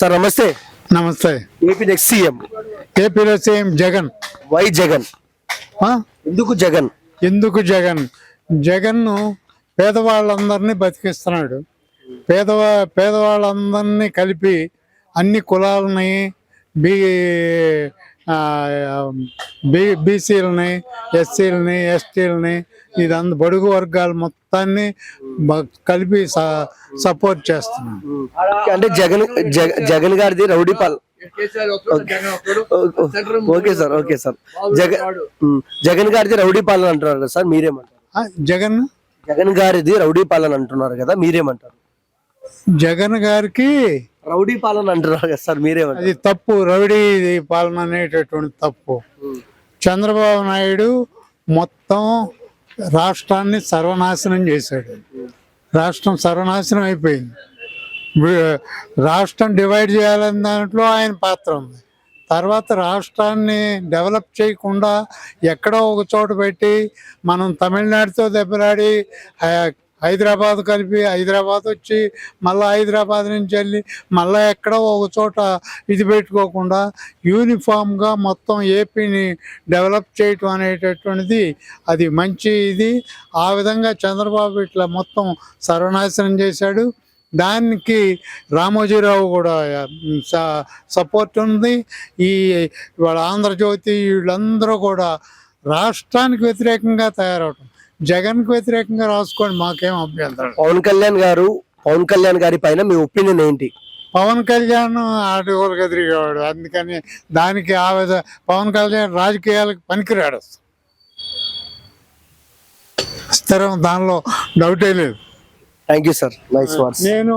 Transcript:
Sir నమస్తే. నమస్తే. AP next CM ఏపీలో సీఎం జగన్. వై జగన్? ఎందుకు జగన్? ఎందుకు జగన్? జగన్ పేదవాళ్ళందరినీ బతికిస్తున్నాడు. పేదవాళ్ళందరినీ కలిపి అన్ని కులాలని బీ బీసీలని, ఎస్సీలని, ఎస్టీలని, ఇదంతా బడుగు వర్గాలు మొత్తాన్ని కలిపి సపోర్ట్ చేస్తున్నాం. అంటే జగన్ గారిది రౌడీ పాలన. ఓకే సార్ జగన్ గారిది రౌడీ పాలన అంటున్నారు కదా సార్, మీరేమంటారు? జగన్ గారిది రౌడీ పాలన అంటున్నారు కదా, మీరేమంటారు? జగన్ గారికి రౌడీ పాలన అంటున్నారు కదా సార్, మీరేమంటారు? అది తప్పు. రౌడీ పాలన అనేటటువంటి తప్పు. చంద్రబాబు నాయుడు మొత్తం రాష్ట్రాన్ని సర్వనాశనం చేశాడు. రాష్ట్రం సర్వనాశనం అయిపోయింది. రాష్ట్రం డివైడ్ చేయాలని దాంట్లో ఆయన పాత్ర ఉంది. తర్వాత రాష్ట్రాన్ని డెవలప్ చేయకుండా ఎక్కడో ఒక చోట పెట్టి మనం తమిళనాడుతో దెబ్బలాడి హైదరాబాద్ కలిపి హైదరాబాద్ వచ్చి మళ్ళీ హైదరాబాద్ నుంచి వెళ్ళి మళ్ళీ ఎక్కడో ఒక చోట ఇది పెట్టుకోకుండా యూనిఫామ్గా మొత్తం ఏపీని డెవలప్ చేయటం అనేటటువంటిది అది మంచి ఇది. ఆ విధంగా చంద్రబాబు ఇట్లా మొత్తం సర్వనాశనం చేశాడు. దానికి రామోజీరావు కూడా సపోర్ట్ ఉంది. వాళ్ళ ఆంధ్రజ్యోతి వీళ్ళందరూ కూడా రాష్ట్రానికి వ్యతిరేకంగా తయారవటం. జగన్కి వ్యతిరేకంగా రాసుకోండి, మాకేం అభ్యంతరం. పవన్ కళ్యాణ్ గారి పైన మీ ఒపీనియన్ ఏంటి? పవన్ కళ్యాణ్ ఆటోలకు ఎదిరిగేవాడు, అందుకని దానికి పవన్ కళ్యాణ్ రాజకీయాలకు పనికిరాడు. స్థిరం, దానిలో డౌటే లేదు. Thank you sir. Nice words. నేను